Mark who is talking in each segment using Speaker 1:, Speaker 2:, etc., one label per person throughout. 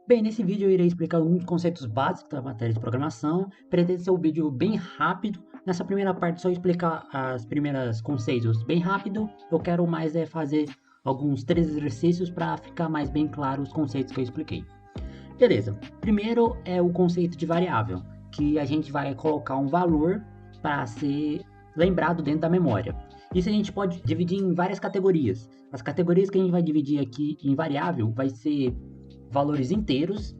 Speaker 1: Bem, nesse vídeo eu irei explicar alguns conceitos básicos da matéria de programação. Pretende ser um vídeo bem rápido. Nessa primeira parte, só explicar as primeiras conceitos bem rápido. Eu quero mais fazer alguns 3 exercícios para ficar mais bem claro os conceitos que eu expliquei. Beleza. Primeiro é o conceito de variável, que a gente vai colocar um valor para ser lembrado dentro da memória. Isso a gente pode dividir em várias categorias. As categorias que a gente vai dividir aqui em variável vai ser valores inteiros,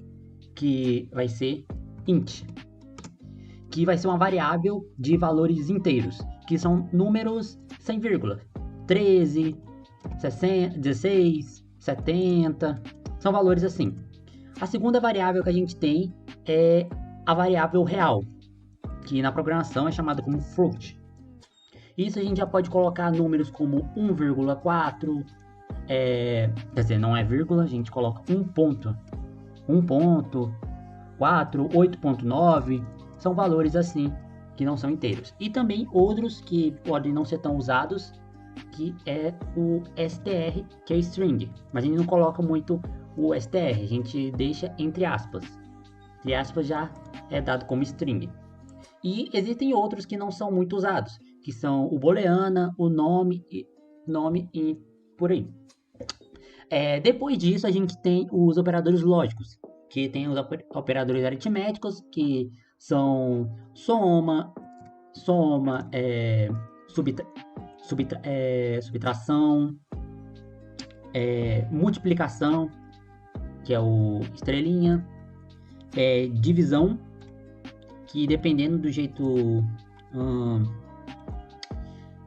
Speaker 1: que vai ser int, que vai ser uma variável de valores inteiros, que são números sem vírgula, 13, 60, 16, 70, são valores assim. A segunda variável que a gente tem é a variável real, que na programação é chamada como float. Isso a gente já pode colocar números como 1,4, quer dizer, não é vírgula, a gente coloca 1.4, 8.9, são valores assim, que não são inteiros. E também outros que podem não ser tão usados, que é o str, que é string, mas a gente não coloca muito o str, a gente deixa entre aspas. Entre aspas já é dado como string. E existem outros que não são muito usados, que são o booleana, o nome e por aí. Depois disso, a gente tem os operadores lógicos, que tem os operadores aritméticos, que são soma, subtração, multiplicação, que é o estrelinha, divisão, que dependendo do jeito...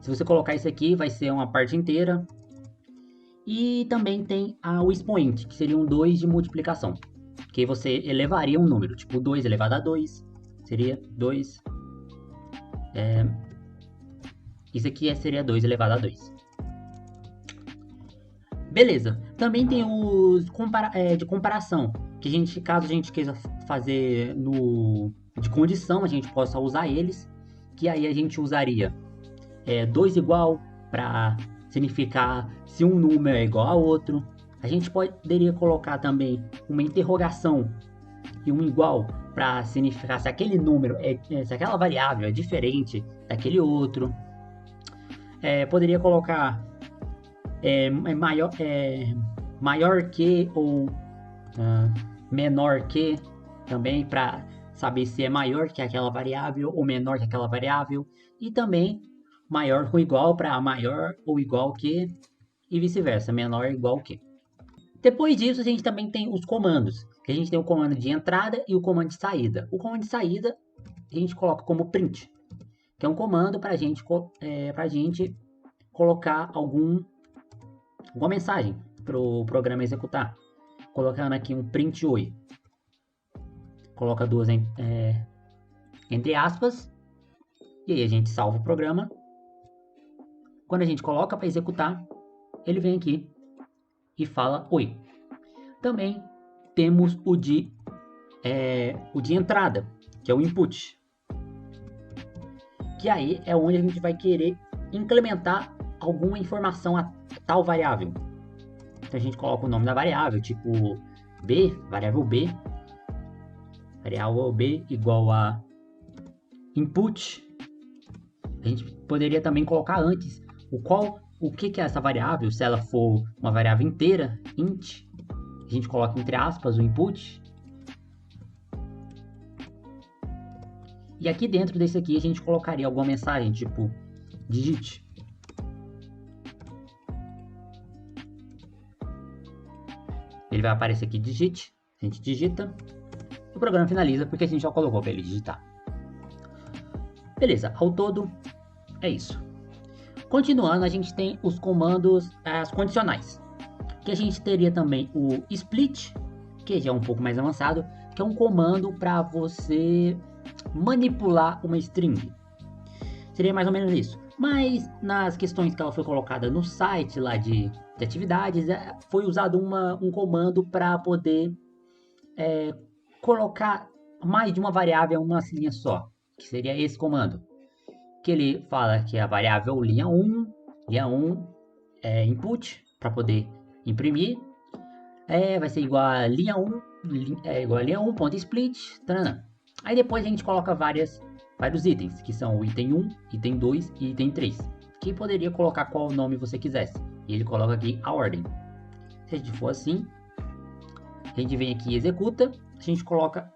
Speaker 1: se você colocar isso aqui, vai ser uma parte inteira. E também tem o expoente, que seria um 2 de multiplicação, que você elevaria um número, tipo 2 elevado a 2, seria 2. Isso aqui seria 2 elevado a 2. Beleza. Também tem os de comparação, que caso a gente queira fazer de condição, a gente possa usar eles, que aí a gente usaria 2 igual para significar se um número é igual a outro. A gente poderia colocar também uma interrogação e um igual para significar se aquele número, se aquela variável é diferente daquele outro. Poderia colocar maior que ou menor que, também para saber se é maior que aquela variável ou menor que aquela variável. E também maior ou igual para maior ou igual que, e vice-versa, menor ou igual que. Depois disso, a gente também tem os comandos, que a gente tem o comando de entrada e o comando de saída. O comando de saída a gente coloca como print, que é um comando para a gente colocar alguma mensagem para o programa executar. Colocando aqui um print oi. Coloca duas entre aspas, e aí a gente salva o programa. Quando a gente coloca para executar, ele vem aqui e fala oi. Também temos o de entrada, que é o input, que aí é onde a gente vai querer implementar alguma informação a tal variável. Então a gente coloca o nome da variável, tipo b, variável b igual a input. A gente poderia também colocar antes o que é essa variável. Se ela for uma variável inteira, int, a gente coloca entre aspas o input. E aqui dentro desse aqui a gente colocaria alguma mensagem, tipo digite. Ele vai aparecer aqui digite, a gente digita, o programa finaliza porque a gente já colocou para ele digitar. Beleza, ao todo é isso. Continuando, a gente tem os comandos, as condicionais, que a gente teria também o split, que já é um pouco mais avançado, que é um comando para você manipular uma string. Seria mais ou menos isso. Mas nas questões que ela foi colocada no site lá de atividades, foi usado um comando para poder colocar mais de uma variável em uma linha só, que seria esse comando, que ele fala que a variável linha 1 é input, para poder imprimir, vai ser igual a linha 1, igual a linha 1, ponto split, taranã. Aí depois a gente coloca vários itens, que são o item 1, item 2 e item 3, que poderia colocar qual nome você quisesse. E ele coloca aqui a ordem. Se a gente for assim, a gente vem aqui e executa, a gente coloca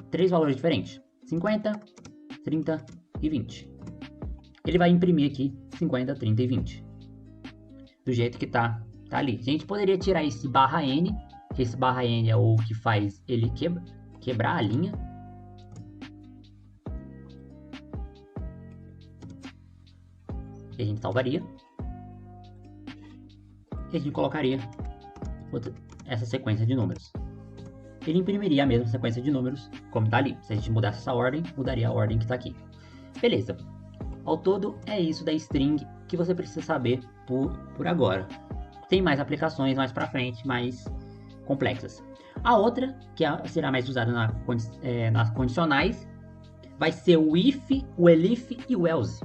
Speaker 1: 3 valores diferentes, 50, 30 e 20. Ele vai imprimir aqui 50, 30 e 20. Do jeito que tá ali. A gente poderia tirar esse barra N, que esse barra N é o que faz ele quebrar a linha. E a gente salvaria. E a gente colocaria essa sequência de números. Ele imprimiria a mesma sequência de números como está ali. Se a gente mudasse essa ordem, mudaria a ordem que está aqui. Beleza. Ao todo, é isso da string que você precisa saber por agora. Tem mais aplicações mais para frente, mais complexas. A outra, que será mais usada nas condicionais, vai ser o if, o elif e o else,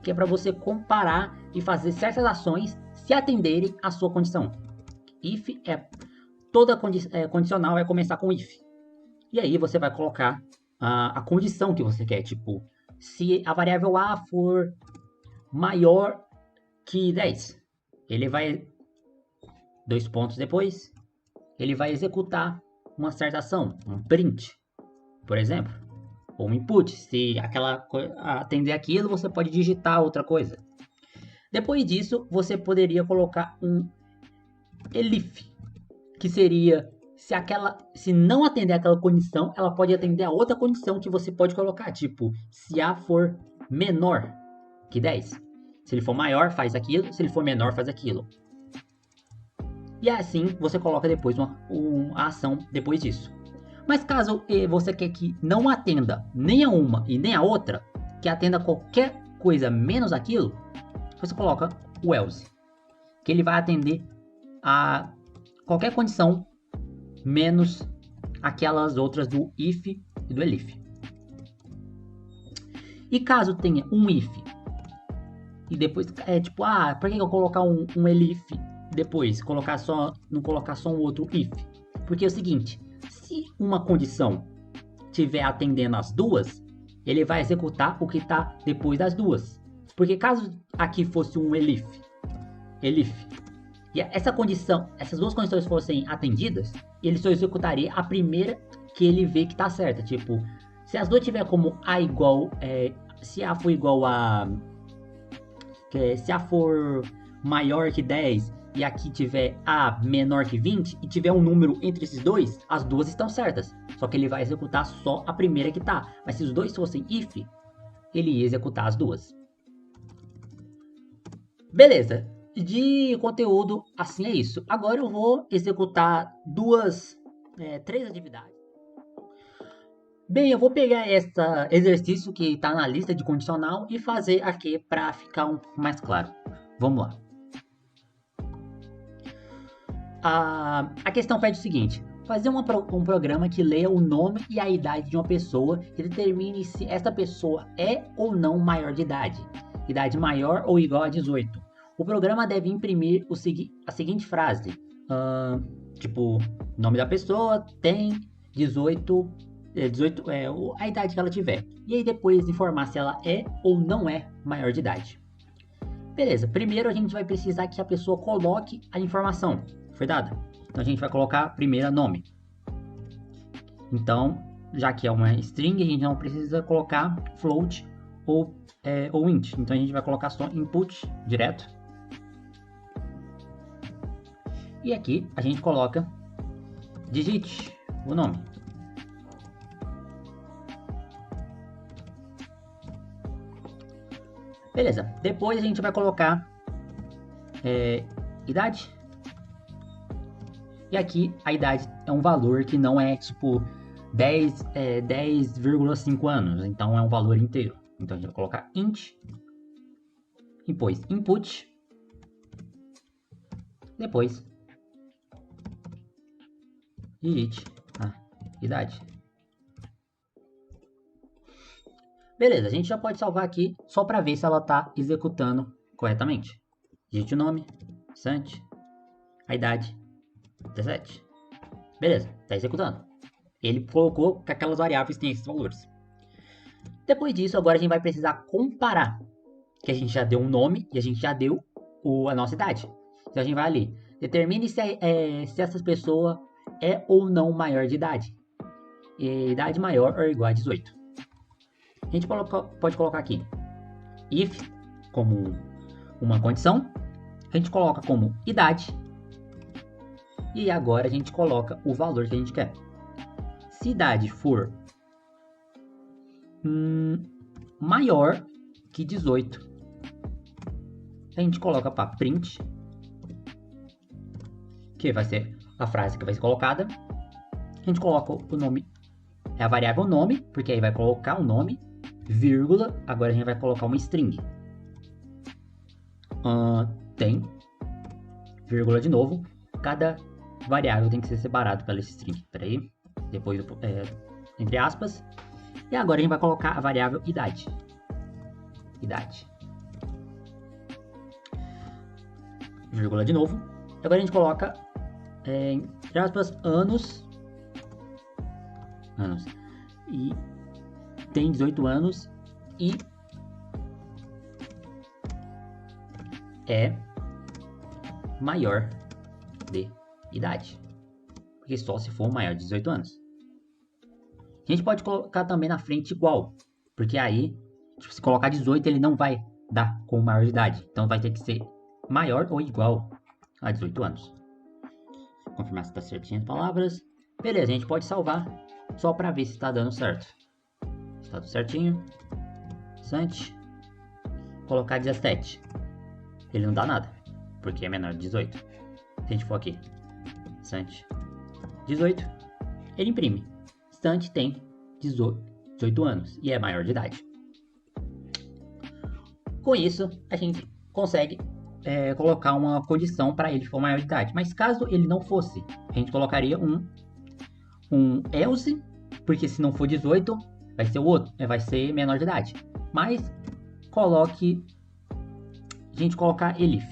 Speaker 1: que é para você comparar e fazer certas ações se atenderem à sua condição. If toda condicional vai começar com if. E aí você vai colocar a condição que você quer, tipo, se a variável A for maior que 10, ele vai, 2 pontos depois, ele vai executar uma certa ação, um print, por exemplo, ou um input. Se atender aquilo, você pode digitar outra coisa. Depois disso, você poderia colocar um elif, que seria se não atender aquela condição, ela pode atender a outra condição que você pode colocar, tipo, se A for menor que 10. Se ele for maior, faz aquilo, se ele for menor, faz aquilo. E assim você coloca depois uma ação depois disso. Mas caso você quer que não atenda nem a uma e nem a outra, que atenda qualquer coisa menos aquilo, você coloca o else, que ele vai atender a qualquer condição menos aquelas outras do if e do elif. E caso tenha um if e depois tipo, por que eu colocar um elif depois, não colocar só um outro if? Porque é o seguinte, se uma condição estiver atendendo as duas, ele vai executar o que está depois das duas. Porque caso aqui fosse um elif, e essas duas condições fossem atendidas, ele só executaria a primeira que ele vê que está certa. Tipo, se as duas tiver como A igual, se A for igual a, se A for maior que 10 e aqui tiver A menor que 20 e tiver um número entre esses dois, as duas estão certas. Só que ele vai executar só a primeira que tá. Mas se os dois fossem if, ele ia executar as duas. Beleza. De conteúdo, assim é isso. Agora eu vou executar 3 atividades. Bem, eu vou pegar esse exercício que está na lista de condicional e fazer aqui para ficar um pouco mais claro. Vamos lá. A questão pede o seguinte: fazer um programa que leia o nome e a idade de uma pessoa e determine se esta pessoa é ou não maior de idade. Idade maior ou igual a 18. O programa deve imprimir a seguinte frase, tipo, nome da pessoa, tem 18, a idade que ela tiver. E aí depois informar se ela é ou não é maior de idade. Beleza, primeiro a gente vai precisar que a pessoa coloque a informação que foi dada. Então a gente vai colocar primeiro nome. Então, já que é uma string, a gente não precisa colocar float ou int. Então a gente vai colocar só input direto. E aqui a gente coloca digite o nome. Beleza, depois a gente vai colocar idade. E aqui a idade é um valor que não é tipo 10,5 anos, então é um valor inteiro. Então a gente vai colocar int, depois input, depois digite a idade. Beleza, a gente já pode salvar aqui só para ver se ela está executando corretamente. Digite o nome, Sant, a idade, 17. Beleza, está executando. Ele colocou que aquelas variáveis têm esses valores. Depois disso, agora a gente vai precisar comparar. Que a gente já deu um nome e a gente já deu a nossa idade. Então a gente vai ali. Determine se essa pessoa é ou não maior de idade. Idade maior ou igual a 18. A gente pode colocar aqui if como uma condição. A gente coloca como idade. E agora a gente coloca o valor que a gente quer. Se idade for maior que 18, a gente coloca para print, que vai ser a frase que vai ser colocada. A gente coloca o nome, é a variável nome, porque aí vai colocar o nome, vírgula, agora a gente vai colocar uma string. Tem, vírgula de novo, cada variável tem que ser separado pela string. Peraí, depois entre aspas. E agora a gente vai colocar a variável idade. Idade. Vírgula de novo. Agora a gente coloca, entre aspas, anos. E tem 18 anos e é maior de idade. Porque só se for maior de 18 anos. A gente pode colocar também na frente igual. Porque aí, se colocar 18, ele não vai dar como maior de idade. Então vai ter que ser maior ou igual a 18 anos. Confirmar se está certinho as palavras. Beleza, a gente pode salvar só para ver se está dando certo. Está tudo certinho. Sant. Colocar 17. Ele não dá nada, porque é menor de 18. Se a gente for aqui, Sant 18, ele imprime. Sant tem 18 anos e é maior de idade. Com isso, a gente consegue colocar uma condição para ele for maior de idade. Mas caso ele não fosse, a gente colocaria um else, porque se não for 18, vai ser o outro, vai ser menor de idade. Mas coloque, a gente colocar elif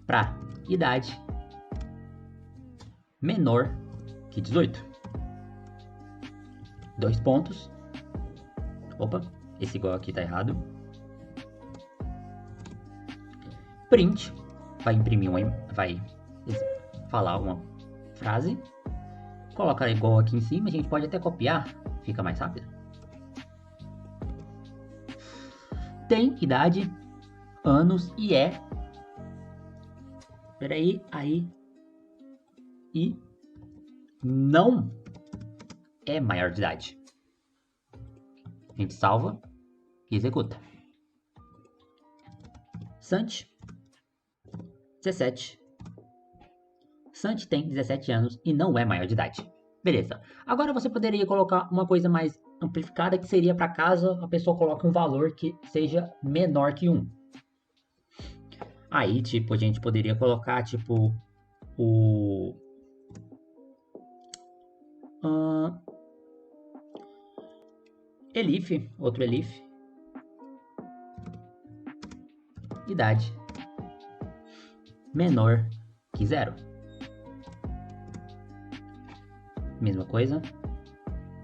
Speaker 1: para idade menor que 18. 2 pontos. Opa, esse igual aqui tá errado. Print vai imprimir vai falar uma frase. Coloca igual aqui em cima, a gente pode até copiar, fica mais rápido. Tem idade, anos e é. Peraí, aí. E não é maior de idade. A gente salva e executa. Sant 17. Sant tem 17 anos e não é maior de idade. Beleza. Agora você poderia colocar uma coisa mais amplificada, que seria para caso a pessoa coloque um valor que seja menor que 1. Aí, tipo, a gente poderia colocar, tipo, elif, outro elif, idade menor que 0. Mesma coisa.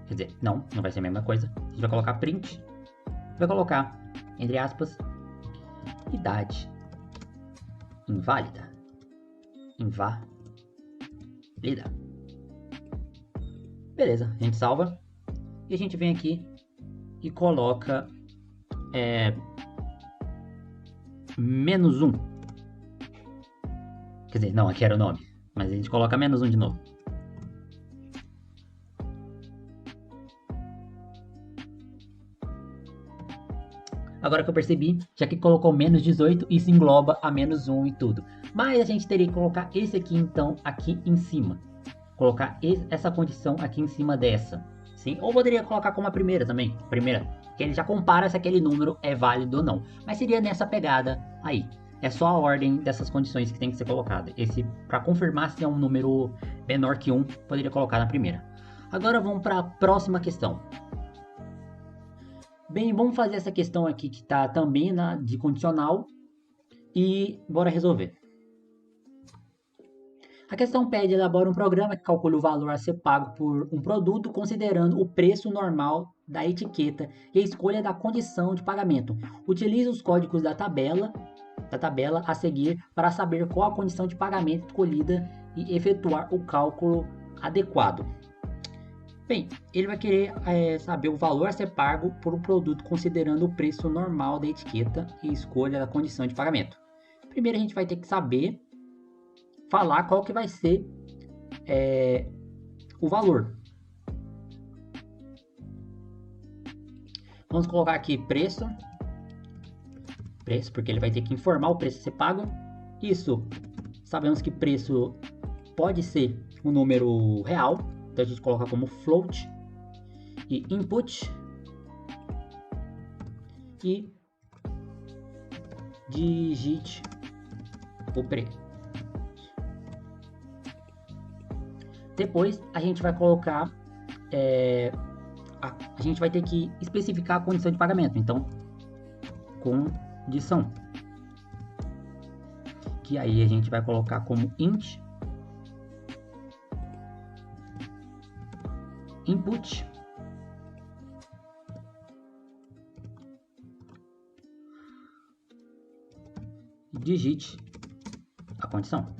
Speaker 1: Quer dizer, não vai ser a mesma coisa. A gente vai colocar print. Vai colocar, entre aspas, idade inválida. Inválida. Beleza, a gente salva. E a gente vem aqui e coloca -1. Quer dizer, não, aqui era o nome. Mas a gente coloca -1 de novo. Agora que eu percebi, já que colocou -18, isso engloba a -1 e tudo. Mas a gente teria que colocar esse aqui, então, aqui em cima. Colocar essa condição aqui em cima dessa. Sim? Ou poderia colocar como a primeira também. Primeira, que ele já compara se aquele número é válido ou não. Mas seria nessa pegada aí. É só a ordem dessas condições que tem que ser colocada. Esse, para confirmar se é um número menor que 1, poderia colocar na primeira. Agora vamos para a próxima questão. Bem, vamos fazer essa questão aqui que está também de condicional e bora resolver. A questão pede elabora um programa que calcule o valor a ser pago por um produto considerando o preço normal da etiqueta e a escolha da condição de pagamento. Utilize os códigos da tabela a seguir para saber qual a condição de pagamento escolhida e efetuar o cálculo adequado. Bem, ele vai querer saber o valor a ser pago por um produto considerando o preço normal da etiqueta e escolha da condição de pagamento. Primeiro a gente vai ter que saber falar qual que vai ser o valor. Vamos colocar aqui preço, porque ele vai ter que informar o preço a ser pago. Isso, sabemos que preço pode ser um número real, então a gente coloca como float. E input e digite o preço. Depois a gente vai colocar, a gente vai ter que especificar a condição de pagamento. Então, condição, que aí a gente vai colocar como int input digite a condição.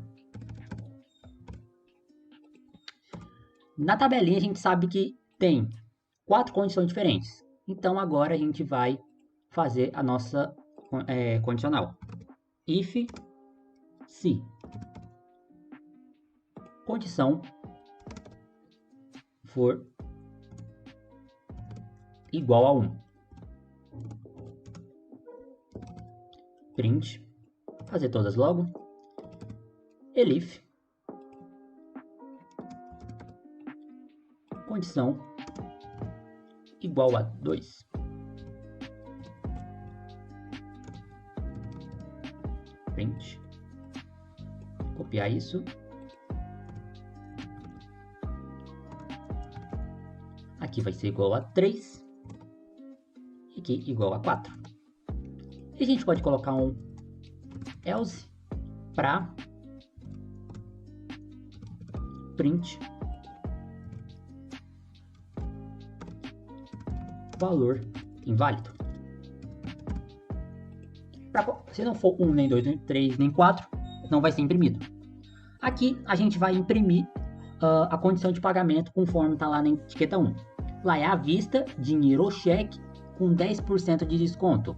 Speaker 1: Na tabelinha a gente sabe que tem 4 condições diferentes. Então agora a gente vai fazer a nossa condicional. If se condição for igual a 1. Print, fazer todas logo. Elif condição igual a 2. Print, copiar isso. Aqui vai ser igual a 3. E aqui igual a 4. E a gente pode colocar um else para print valor inválido. Se não for 1, nem 2, nem 3, nem 4, não vai ser imprimido. Aqui a gente vai imprimir a condição de pagamento conforme está lá na etiqueta 1. Lá é à vista, dinheiro ou cheque com 10% de desconto.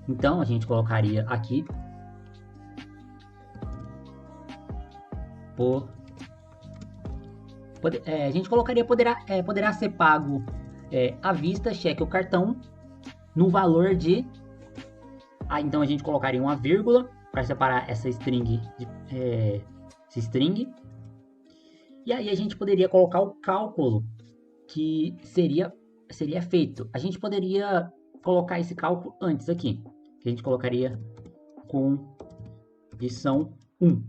Speaker 1: Então a gente colocaria aqui a gente colocaria poderá ser pago à vista, cheque ou cartão no valor de... então a gente colocaria uma vírgula para separar essa string, e aí a gente poderia colocar o cálculo que seria feito. A gente poderia colocar esse cálculo antes aqui, que a gente colocaria condição 1,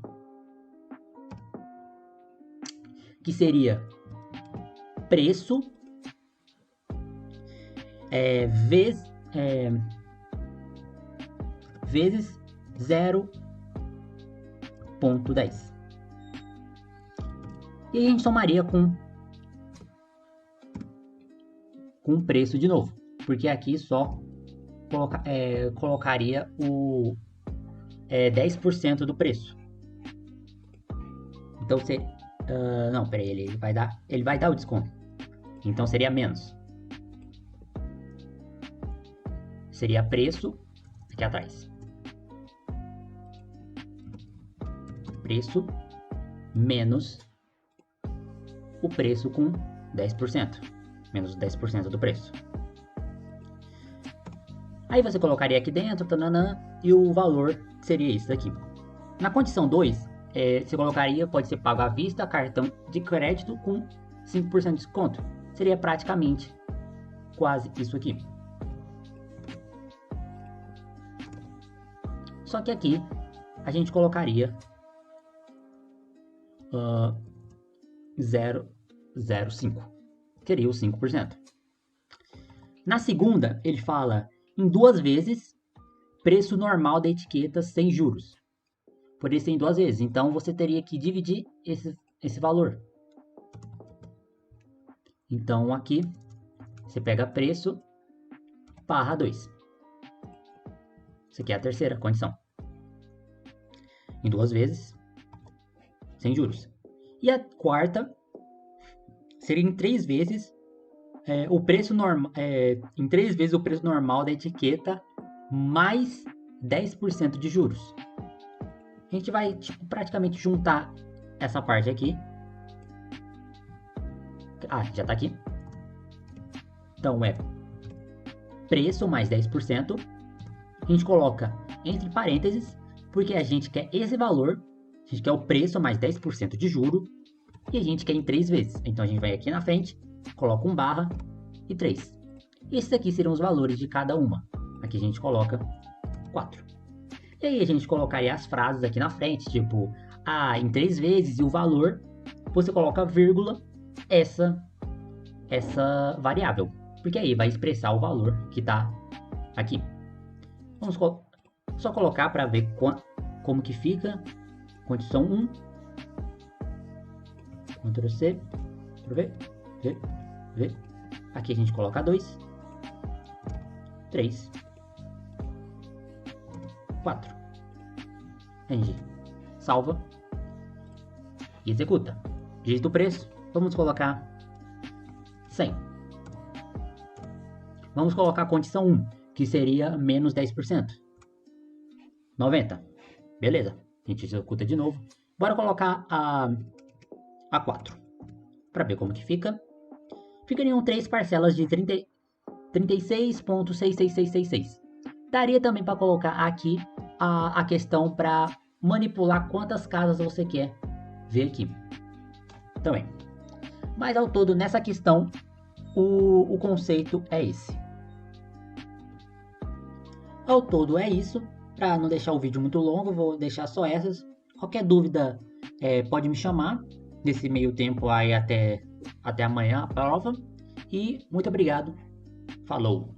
Speaker 1: que seria preço vezes 0,10. E a gente somaria com o preço de novo, porque aqui só colocaria o 10% do preço. Então não, peraí, ele vai dar o desconto. Então seria menos. Seria preço aqui atrás. Preço menos o preço com 10%. Menos 10% do preço. Aí você colocaria aqui dentro, tananã, e o valor seria isso daqui. Na condição 2, você colocaria, pode ser pago à vista, cartão de crédito com 5% de desconto. Seria praticamente quase isso aqui. Só que aqui a gente colocaria 0,05, seria os 5%. Na segunda, ele fala em 2 vezes preço normal da etiqueta sem juros. poderia ser em 2 vezes. Então, você teria que dividir esse valor. Então, aqui, você pega preço barra 2. Isso aqui é a terceira condição. Em 2 vezes, sem juros. E a quarta seria em 3 vezes o preço normal, em 3 vezes o preço normal da etiqueta mais 10% de juros. A gente vai praticamente juntar essa parte aqui. Já está aqui. Então é preço mais 10%. A gente coloca entre parênteses, porque a gente quer esse valor. A gente quer o preço mais 10% de juro. E a gente quer em 3 vezes. Então a gente vai aqui na frente, coloca um barra e 3. Esses aqui seriam os valores de cada uma. Aqui a gente coloca 4. E aí a gente colocaria as frases aqui na frente, tipo, em 3 vezes e o valor, você coloca vírgula, essa variável. Porque aí vai expressar o valor que está aqui. Vamos só colocar para ver como que fica. Condição 1. Ctrl C. Ctrl V. Aqui a gente coloca 2. 3. 4. A gente salva e executa. Digita o preço. Vamos colocar 100. Vamos colocar a condição 1, que seria menos 10%. 90. Beleza. A gente executa de novo. Bora colocar a 4. Para ver como que fica. Ficariam 3 parcelas de 36,66666. Daria também para colocar aqui a questão para manipular quantas casas você quer ver aqui. Também. Mas ao todo, nessa questão, o conceito é esse. Ao todo é isso. Para não deixar o vídeo muito longo, vou deixar só essas. Qualquer dúvida pode me chamar. Nesse meio tempo aí até amanhã a prova. E muito obrigado. Falou!